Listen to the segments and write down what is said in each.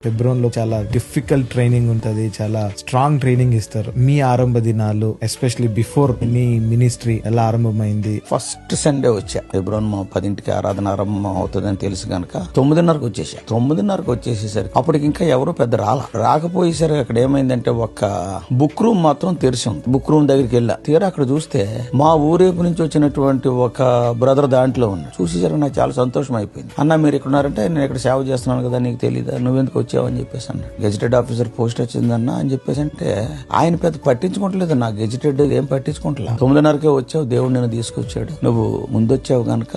హెబ్రోన్ లో చాలా difficult training ఉంటది, చాలా స్ట్రాంగ్ ట్రైనింగ్ ఇస్తారు. మీ ఆరంభ దినాలు ఎస్పెషల్లీ బిఫోర్ మీ మినిస్ట్రీ ఎలా ఆరంభమైంది? ఫస్ట్ సండే వచ్చా హెబ్రోన్. మా 10ంటికి ఆరాధన ఆరంభం అవుతుందని తెలుసు గనక 9:30కి వచ్చేసా. 9:30కి వచ్చేసేసరికి అప్పటికి ఇంకా ఎవరో పెద్ద రాకపోయేసరికి అక్కడ ఏమైందంటే ఒక బుక్ రూమ్ మాత్రం తెరిచి ఉంది. బుక్ రూమ్ దగ్గరికి వెళ్ళా. తీరా అక్కడ చూస్తే మా ఊరేపు నుంచి వచ్చినటువంటి ఒక బ్రదర్ దాంట్లో ఉన్నా. చూసేసరికి నాకు చాలా సంతోషం అయిపోయింది. అన్న మీరు ఇక్కడ ఉన్నారంటే నేను ఇక్కడ సేవ చేస్తున్నాను కదా, నీకు తెలీదా, నువ్వెందుకు వచ్చావు అని చెప్పేసి అన్నాడు. గెజిటెడ్ ఆఫీసర్ పోస్ట్ వచ్చిందన్న అని చెప్పేసి అంటే ఆయన పెద్ద పట్టించుకోవట్లేదు. నా గెజిటెడ్ ఏం పట్టించుకోవట్లేదు. 9:30కే వచ్చావు, దేవుడు నేను తీసుకొచ్చాడు, నువ్వు ముందొచ్చావు గనక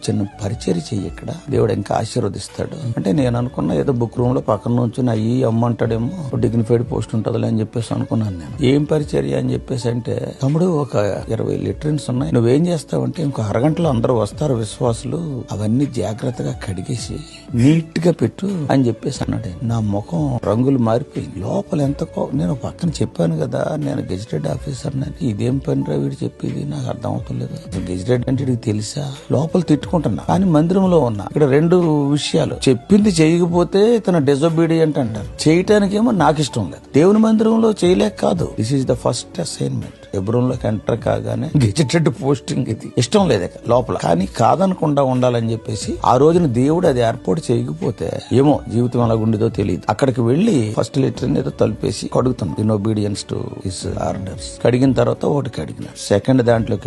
చిన్న పరిచర్య చెయ్యి, ఇక్కడ దేవుడు ఇంకా ఆశీర్వదిస్తాడు అంటే నేను అనుకున్నా ఏదో బుక్ రూమ్ లో పక్కన నుంచి నా ఈ అమ్మంటాడేమో డిగ్నిఫైడ్ పోస్ట్ ఉంటుందిలే అని చెప్పేసి అనుకున్నాను. నేను ఏం పరిచర్య అని చెప్పేసి అంటే, తమ్ముడు ఒక 20 లిటరన్స్ ఉన్నాయి, నువ్వేం చేస్తావంటే ఇంకో అరగంటలో అందరూ వస్తారు విశ్వాసులు, అవన్నీ జాగ్రత్తగా కడిగేసి నీట్ గా పెట్టు అని చెప్పేసి అన్నాడు. నా ముఖం రంగులు మారిపోయింది. లోపల ఎంత నేను పక్కన చెప్పాను కదా నేను గెజిటెడ్ ఆఫీసర్ అని. ఇదేం పని రా వీడు చెప్పేది, నాకు అర్థం అవుతలేదు. గెజిటెడ్ అంటే వీడికి తెలుసా? లోపల తిట్టుకుంటున్నా కానీ మందిరంలో ఉన్నా. ఇక్కడ 2 విషయాలు, చెప్పింది చేయకపోతే ఇతను డిజోబీడియంట్ అంటారు, చేయటానికేమో నాకు ఇష్టం లేదు. దేవుని మందిరంలో చేయలేక కాదు, this is the first assignment. Hebron లోకి ఎంటర్ కాగానే గెజిటెడ్ పోస్టింగ్ ఇది ఇష్టం లేదు లోపల, కానీ కాదనకుండా ఉండాలని చెప్పేసి ఆ రోజున దేవుడు అది ఏర్పాటు చేయకపోతే ఏమో జీవితం ఎలా ఉండేదో తెలియదు. అక్కడికి వెళ్లి ఫస్ట్ లెటర్ ఏదో తలిపేసి కడుగుతాను, in obedience to his orders. కడిగిన తర్వాత ఒకటి కడిగిన సెకండ్ దాంట్లోకి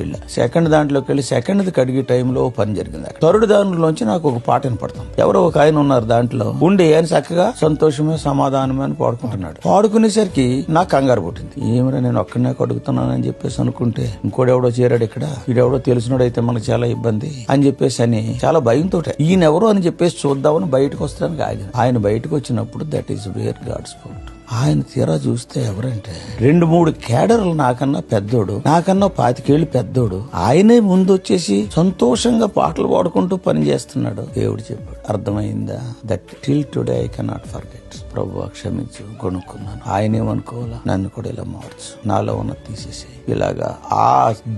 వెళ్ళి సెకండ్ కడిగే టైంలో పని జరిగింది. థర్డ్ దానిలోంచి నాకు ఒక పాట వినపడుతుంది. ఎవరో ఒక ఆయన ఉన్నారు దాంట్లో ఉండి ఆయన చక్కగా సంతోషమే సమాధానమే అని పాడుకుంటున్నాడు. పాడుకునేసరికి నాకు కంగారు పుట్టింది. ఏమిరా నేను ఒక్కడనే కడుగుతున్నాను అని చెప్పేసి అనుకుంటే ఇంకోడెవడో చేరాడు ఇక్కడ, వీడెవడో తెలిసినోడైతే మనకు చాలా ఇబ్బంది అని చెప్పేసి అని చాలా భయంతో ఈయన ఎవరో అని చెప్పేసి చూద్దామని బయటకు వస్తానికి ఆయన బయటకు వచ్చినప్పుడు that is where God sport. ఆయన తీరా చూస్తే ఎవరంటే 2-3 కేడర్లు నాకన్నా పెద్దోడు, నాకన్నా 25 ఏళ్ళు పెద్దోడు. ఆయనే ముందు వచ్చేసి సంతోషంగా పాటలు పాడుకుంటూ పని చేస్తున్నాడు. దేవుడు చెప్పాడు, అర్థమైందా? That till today I cannot forget. ప్రభువా క్షమించు, కొనుక్కున్నాను. ఆయనేమనుకోవాలా, నన్ను కూడా ఇలా మార్చు, నాలో ఉన్న తీసేసి. ఇలాగా ఆ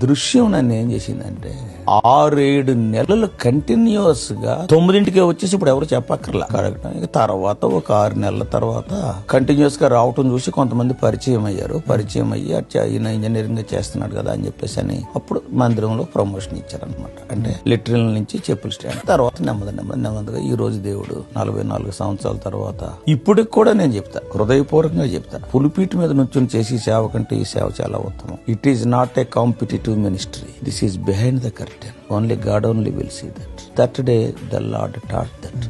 దృశ్యం నన్ను ఏం చేసిందంటే 6-7 నెలలు కంటిన్యూస్ గా 9ంటికే వచ్చేసి ఇప్పుడు ఎవరు చెప్పక్కర్లా కడగటం. తర్వాత ఒక 6 నెలల తర్వాత కంటిన్యూస్ గా రావటం చూసి కొంతమంది పరిచయం అయ్యారు. పరిచయం అయ్యి ఈయన ఇంజనీరింగ్ చేస్తున్నాడు కదా అని చెప్పేసి అని అప్పుడు మందిరంలో ప్రమోషన్ ఇచ్చారనమాట. అంటే లిటరల్ నుంచి చెప్పుల స్టాండ్. తర్వాత నెమ్మదిగా ఈ రోజు దేవుడు 44 సంవత్సరాల తర్వాత ఇప్పటికి కూడా నేను చెప్తా, హృదయపూర్వకంగా చెప్తా, పులిపీటి మీద నుంచి చేసి సేవ కంటే ఈ సేవ చాలా ఉత్తమం. It is not a competitive ministry, this is behind the curtain. Only God only will see that. That day the Lord taught that.